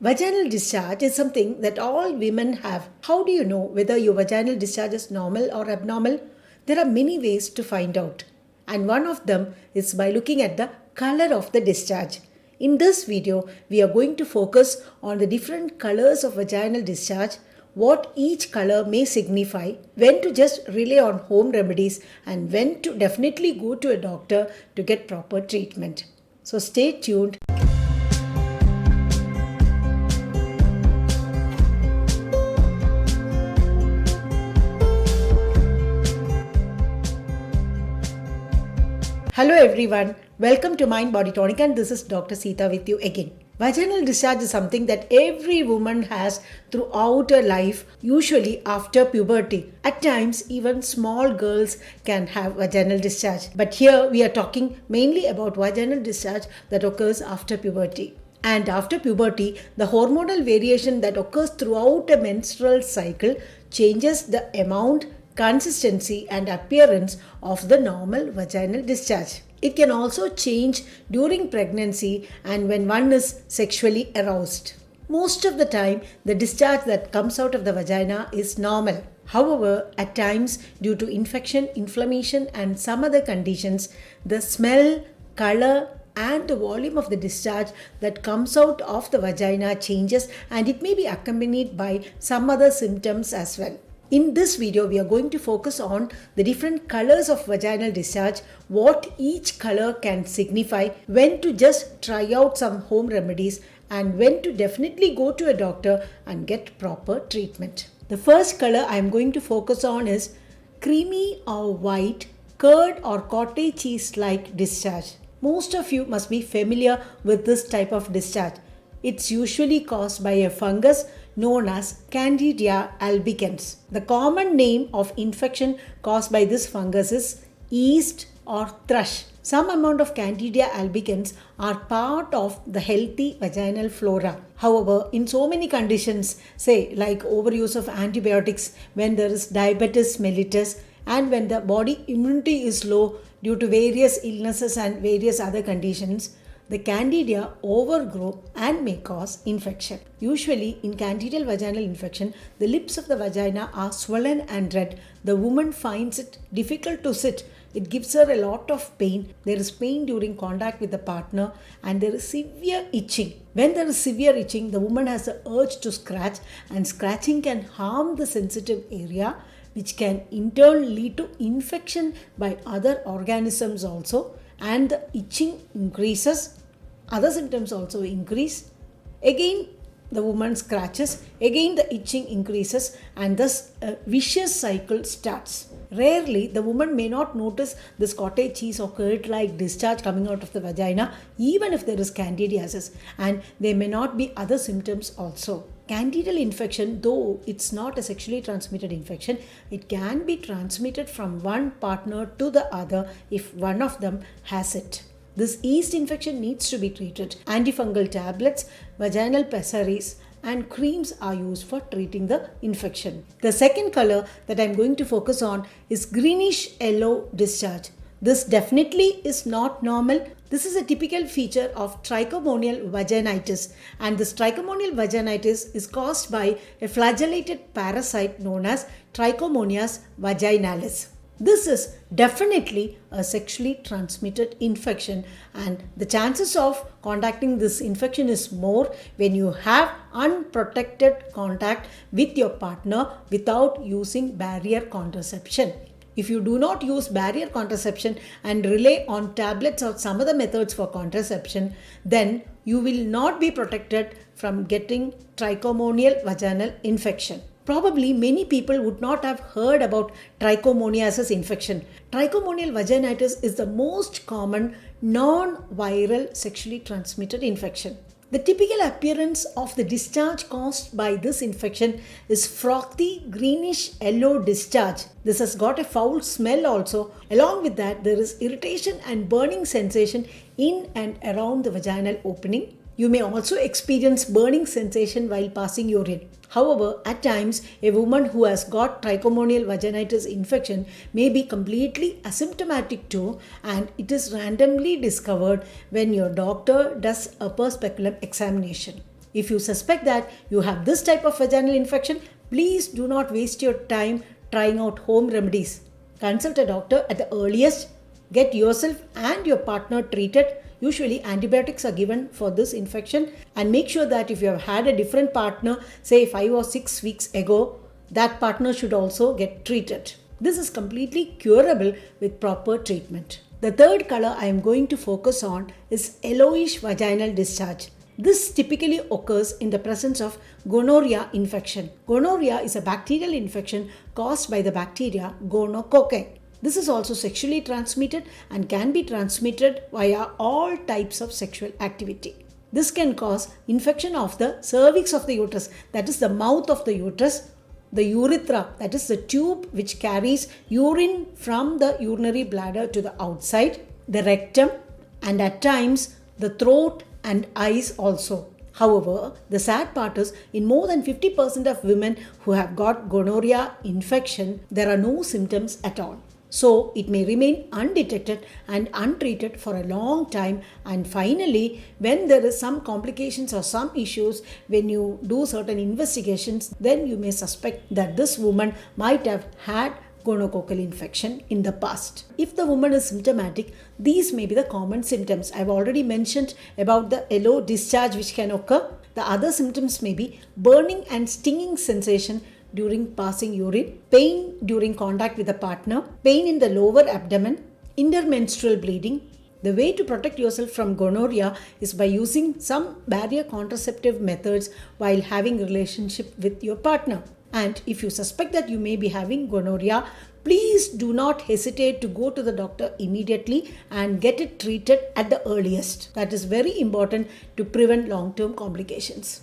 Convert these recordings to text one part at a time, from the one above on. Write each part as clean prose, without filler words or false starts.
Vaginal discharge is something that all women have. How do you know whether your vaginal discharge is normal or abnormal? There are many ways to find out. And one of them is by looking at the color of the discharge. In this video, we are going to focus on the different colors of vaginal discharge, what each color may signify, when to just rely on home remedies, and when to definitely go to a doctor to get proper treatment. So stay tuned. Hello everyone, welcome to Mind Body Tonic, and this is Dr. Seeta with you again. Vaginal discharge is something that every woman has throughout her life, usually after puberty. At times, even small girls can have vaginal discharge. But here we are talking mainly about vaginal discharge that occurs after puberty. And after puberty, the hormonal variation that occurs throughout a menstrual cycle changes the amount, consistency and appearance of the normal vaginal discharge. It can also change during pregnancy and when one is sexually aroused. Most of the time, the discharge that comes out of the vagina is normal. However, at times, due to infection, inflammation and some other conditions, the smell, color and the volume of the discharge that comes out of the vagina changes, and it may be accompanied by some other symptoms as well. In this video, we are going to focus on the different colors of vaginal discharge, what each color can signify, when to just try out some home remedies, and when to definitely go to a doctor and get proper treatment. The first color I am going to focus on is creamy or white, curd or cottage cheese-like discharge. Most of you must be familiar with this type of discharge. It's usually caused by a fungus known as Candida albicans. The common name of infection caused by this fungus is yeast or thrush. Some amount of Candida albicans are part of the healthy vaginal flora. However, in so many conditions, say like overuse of antibiotics, when there is diabetes mellitus, and when the body immunity is low due to various illnesses and various other conditions, the candida overgrow and may cause infection. Usually in candidal vaginal infection, the lips of the vagina are swollen and red. The woman finds it difficult to sit. It gives her a lot of pain. There is pain during contact with the partner and there is severe itching. When there is severe itching, the woman has the urge to scratch, and scratching can harm the sensitive area, which can in turn lead to infection by other organisms also, and the itching increases. Other symptoms also increase. Again, the woman scratches, again the itching increases, and thus a vicious cycle starts. Rarely, the woman may not notice this cottage cheese or curd-like discharge coming out of the vagina, even if there is candidiasis, and there may not be other symptoms also. Candidal infection, though it's not a sexually transmitted infection, it can be transmitted from one partner to the other if one of them has it. This yeast infection needs to be treated. Antifungal tablets, vaginal pessaries, and creams are used for treating the infection. The second color that I'm going to focus on is greenish yellow discharge. This definitely is not normal. This is a typical feature of trichomonial vaginitis, and this trichomonial vaginitis is caused by a flagellated parasite known as Trichomonias vaginalis. This is definitely a sexually transmitted infection, and the chances of contacting this infection is more when you have unprotected contact with your partner without using barrier contraception. If you do not use barrier contraception and rely on tablets or some other methods for contraception, then you will not be protected from getting trichomonial vaginal infection. Probably many people would not have heard about trichomoniasis infection. Trichomonial vaginitis is the most common non-viral sexually transmitted infection. The typical appearance of the discharge caused by this infection is frothy greenish yellow discharge. This has got a foul smell also. Along with that, there is irritation and burning sensation in and around the vaginal opening. You may also experience burning sensation while passing urine. However, at times, a woman who has got trichomonial vaginitis infection may be completely asymptomatic too, and it is randomly discovered when your doctor does a per speculum examination. If you suspect that you have this type of vaginal infection, please do not waste your time trying out home remedies. Consult a doctor at the earliest. Get yourself and your partner treated. Usually antibiotics are given for this infection, and make sure that if you have had a different partner, say 5 or 6 weeks ago, that partner should also get treated. This is completely curable with proper treatment. The third color I am going to focus on is yellowish vaginal discharge. This typically occurs in the presence of gonorrhea infection. Gonorrhea is a bacterial infection caused by the bacteria gonococci. This is also sexually transmitted and can be transmitted via all types of sexual activity. This can cause infection of the cervix of the uterus, that is the mouth of the uterus, the urethra, that is the tube which carries urine from the urinary bladder to the outside, the rectum, and at times the throat and eyes also. However, the sad part is in more than 50% of women who have got gonorrhea infection, there are no symptoms at all. So it may remain undetected and untreated for a long time, and finally when there is some complications or some issues, when you do certain investigations, then you may suspect that this woman might have had gonococcal infection in the past. If the woman is symptomatic, these may be the common symptoms. I've already mentioned about the yellow discharge which can occur. The other symptoms may be burning and stinging sensation during passing urine, pain during contact with a partner, pain in the lower abdomen, intermenstrual bleeding. The way to protect yourself from gonorrhea is by using some barrier contraceptive methods while having a relationship with your partner. And if you suspect that you may be having gonorrhea, please do not hesitate to go to the doctor immediately and get it treated at the earliest. That is very important to prevent long-term complications.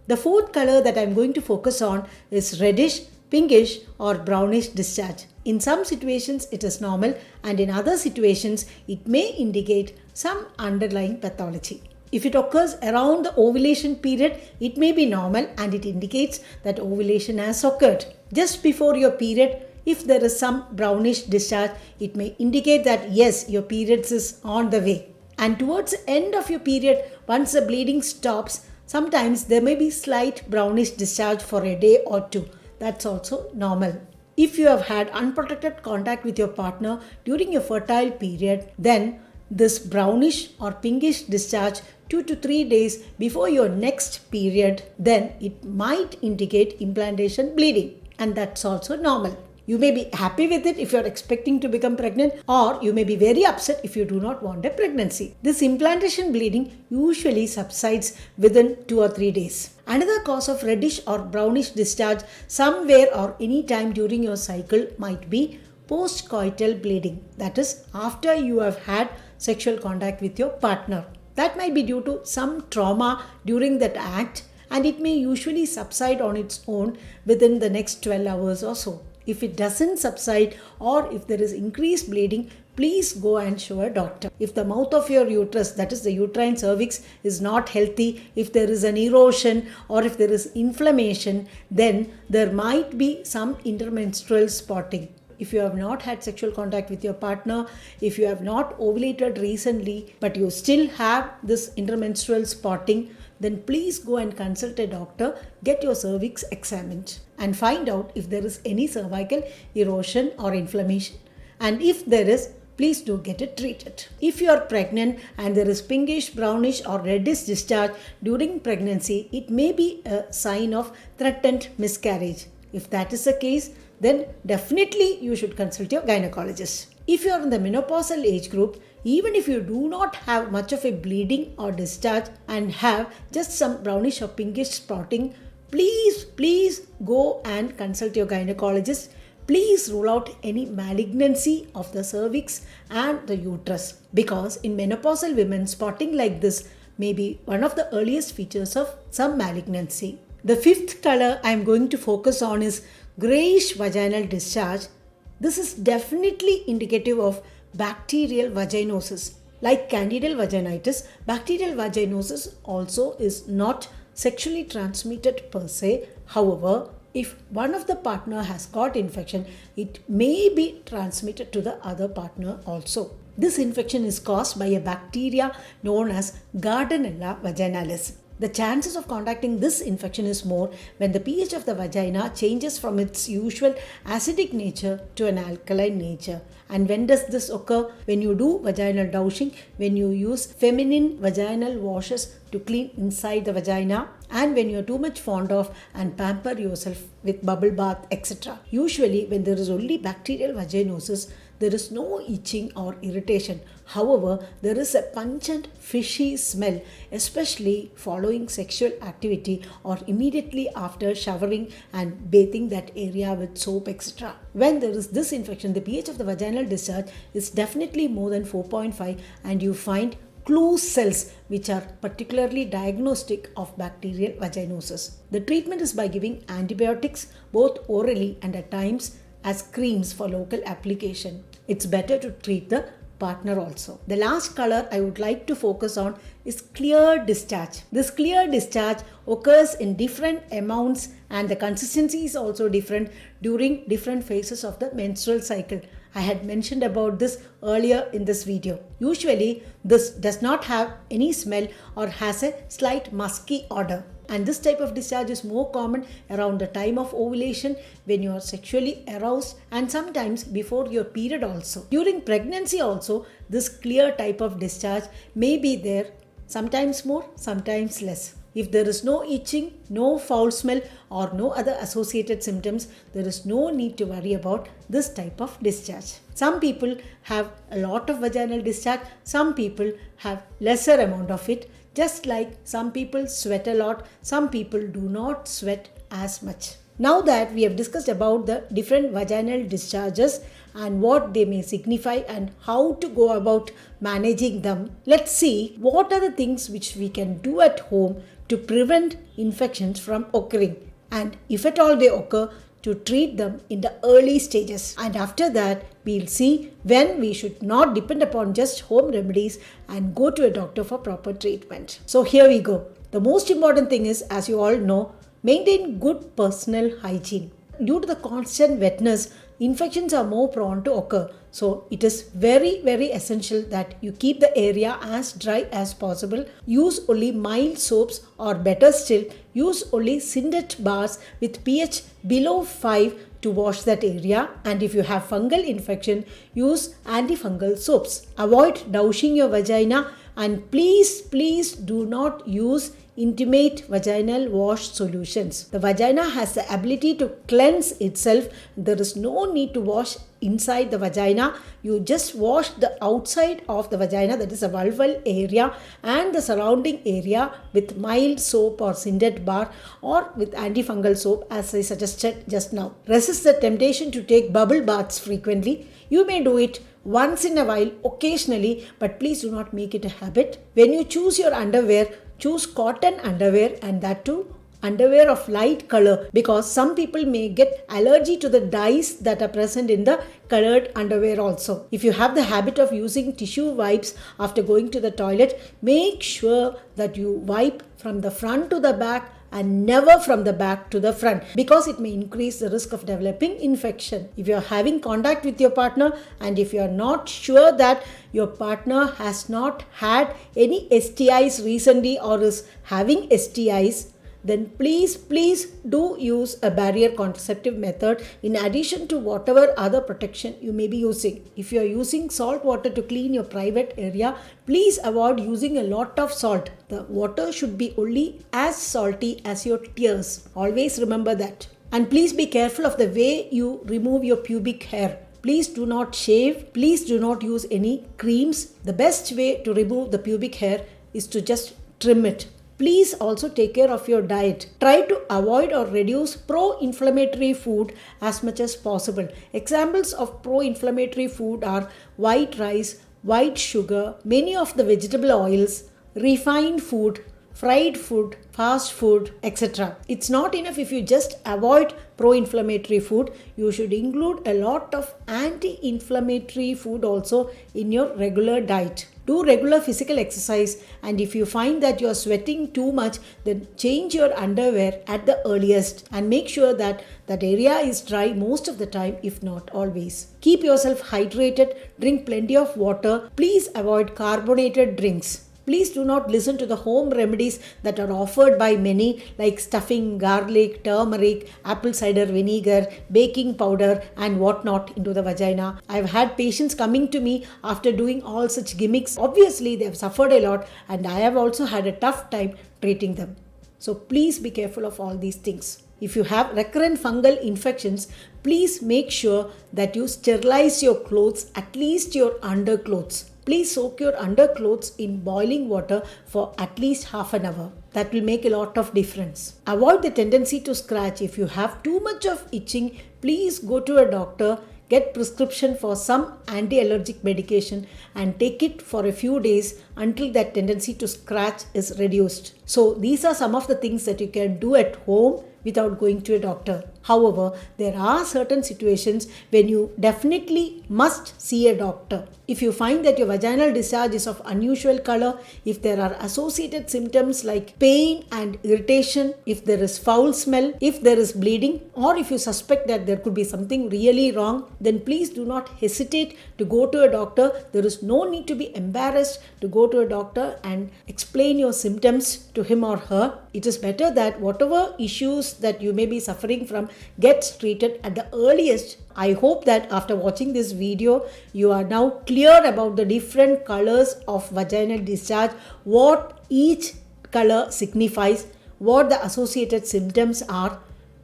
The fourth color that I am going to focus on is reddish, pinkish or brownish discharge. In some situations it is normal, and in other situations it may indicate some underlying pathology. If it occurs around the ovulation period, it may be normal and it indicates that ovulation has occurred. Just before your period, if there is some brownish discharge, it may indicate that yes, your periods is on the way. And towards the end of your period, once the bleeding stops, sometimes there may be slight brownish discharge for a day or two. That's also normal. If you have had unprotected contact with your partner during your fertile period, then this brownish or pinkish discharge 2 to 3 days before your next period, then it might indicate implantation bleeding, and that's also normal. You may be happy with it if you are expecting to become pregnant, or you may be very upset if you do not want a pregnancy. This implantation bleeding usually subsides within 2 or 3 days. Another cause of reddish or brownish discharge somewhere or any time during your cycle might be postcoital bleeding. That is, after you have had sexual contact with your partner. That might be due to some trauma during that act, and it may usually subside on its own within the next 12 hours or so. If it doesn't subside, or if there is increased bleeding, please go and show a doctor. If the mouth of your uterus, that is the uterine cervix, is not healthy, if there is an erosion or if there is inflammation, then there might be some intermenstrual spotting. If you have not had sexual contact with your partner, if you have not ovulated recently, but you still have this intermenstrual spotting, then please go and consult a doctor, get your cervix examined and find out if there is any cervical erosion or inflammation. And if there is, please do get it treated. If you are pregnant and there is pinkish, brownish or reddish discharge during pregnancy, it may be a sign of threatened miscarriage. If that is the case, then definitely you should consult your gynecologist. If you are in the menopausal age group, even if you do not have much of a bleeding or discharge and have just some brownish or pinkish spotting, please go and consult your gynecologist. Please rule out any malignancy of the cervix and the uterus, because in menopausal women, spotting like this may be one of the earliest features of some malignancy. The fifth color I am going to focus on is grayish vaginal discharge. This is definitely indicative of bacterial vaginosis. Like candidal vaginitis, bacterial vaginosis also is not sexually transmitted per se. However, if one of the partner has got infection, it may be transmitted to the other partner also. This infection is caused by a bacteria known as Gardnerella vaginalis. The chances of contracting this infection is more when the pH of the vagina changes from its usual acidic nature to an alkaline nature. And when does this occur? When you do vaginal douching, when you use feminine vaginal washes to clean inside the vagina, and when you're too much fond of and pamper yourself with bubble bath, etc. Usually, when there is only bacterial vaginosis, there is no itching or irritation. However, there is a pungent fishy smell, especially following sexual activity or immediately after showering and bathing that area with soap, etc. When there is this infection, the pH of the vaginal discharge is definitely more than 4.5, and you find clue cells which are particularly diagnostic of bacterial vaginosis. The treatment is by giving antibiotics both orally and at times as creams for local application. It's better to treat the partner also. The last color I would like to focus on is clear discharge. This clear discharge occurs in different amounts, and the consistency is also different during different phases of the menstrual cycle. I had mentioned about this earlier in this video. Usually, this does not have any smell or has a slight musky odor. And this type of discharge is more common around the time of ovulation, when you are sexually aroused, and sometimes before your period also. During pregnancy also, this clear type of discharge may be there, sometimes more, sometimes less. If there is no itching, no foul smell, or no other associated symptoms, there is no need to worry about this type of discharge. Some people have a lot of vaginal discharge, some people have lesser amount of it. Just like some people sweat a lot, some people do not sweat as much. Now that we have discussed about the different vaginal discharges and what they may signify and how to go about managing them, let's see what are the things which we can do at home to prevent infections from occurring, and if at all they occur, to treat them in the early stages. And after that, we'll see when we should not depend upon just home remedies and go to a doctor for proper treatment. So here we go. The most important thing is, as you all know, maintain good personal hygiene. Due to the constant wetness, infections are more prone to occur. So it is very, very essential that you keep the area as dry as possible. Use only mild soaps, or better still, use only Cindet bars with pH below 5 to wash that area. And if you have fungal infection, use antifungal soaps. Avoid douching your vagina, and please do not use intimate vaginal wash solutions. The vagina has the ability to cleanse itself. There is no need to wash inside the vagina. You just wash the outside of the vagina, that is a vulval area, and the surrounding area with mild soap or Cindet bar, or with antifungal soap as I suggested just now. Resist the temptation to take bubble baths frequently. You may do it once in a while, occasionally, but please do not make it a habit. When you choose your underwear, choose cotton underwear, and that too underwear of light color, because some people may get allergy to the dyes that are present in the colored underwear also. If you have the habit of using tissue wipes after going to the toilet, make sure that you wipe from the front to the back and never from the back to the front, because it may increase the risk of developing infection. If you are having contact with your partner, and if you are not sure that your partner has not had any STIs recently or is having STIs, then please do use a barrier contraceptive method in addition to whatever other protection you may be using. If you are using salt water to clean your private area, please avoid using a lot of salt. The water should be only as salty as your tears. Always remember that. And please be careful of the way you remove your pubic hair. Please do not shave. Please do not use any creams. The best way to remove the pubic hair is to just trim it. Please also take care of your diet. Try to avoid or reduce pro-inflammatory food as much as possible. Examples of pro-inflammatory food are white rice, white sugar, many of the vegetable oils, refined food, fried food, fast food, etc. It's not enough if you just avoid pro-inflammatory food. You should include a lot of anti-inflammatory food also in your regular diet. Do regular physical exercise, and if you find that you are sweating too much, then change your underwear at the earliest and make sure that that area is dry most of the time, if not always. Keep yourself hydrated, drink plenty of water. Please avoid carbonated drinks. Please do not listen to the home remedies that are offered by many, like stuffing garlic, turmeric, apple cider vinegar, baking powder, and whatnot into the vagina. I've had patients coming to me after doing all such gimmicks. Obviously, they have suffered a lot, and I have also had a tough time treating them. So please be careful of all these things. If you have recurrent fungal infections, please make sure that you sterilize your clothes, at least your underclothes. Please soak your underclothes in boiling water for at least half an hour. That will make a lot of difference. Avoid the tendency to scratch. If you have too much of itching, please go to a doctor, get prescription for some anti-allergic medication and take it for a few days until that tendency to scratch is reduced. So these are some of the things that you can do at home without going to a doctor. However, there are certain situations when you definitely must see a doctor. If you find that your vaginal discharge is of unusual color, if there are associated symptoms like pain and irritation, if there is foul smell, if there is bleeding, or if you suspect that there could be something really wrong, then please do not hesitate to go to a doctor. There is no need to be embarrassed to go to a doctor and explain your symptoms to him or her. It is better that whatever issues that you may be suffering from gets treated at the earliest. I hope that after watching this video, you are now clear about the different colors of vaginal discharge, what each color signifies, what the associated symptoms are,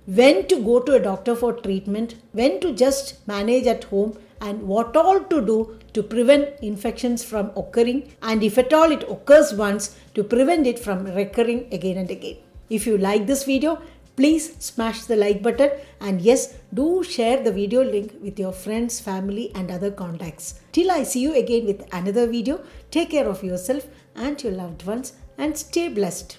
when to go to a doctor for treatment, when to just manage at home, and what all to do to prevent infections from occurring, and if at all it occurs once, to prevent it from recurring again and again. If you like this video, please smash the like button, and yes, do share the video link with your friends, family and other contacts. Till I see you again with another video, take care of yourself and your loved ones and stay blessed.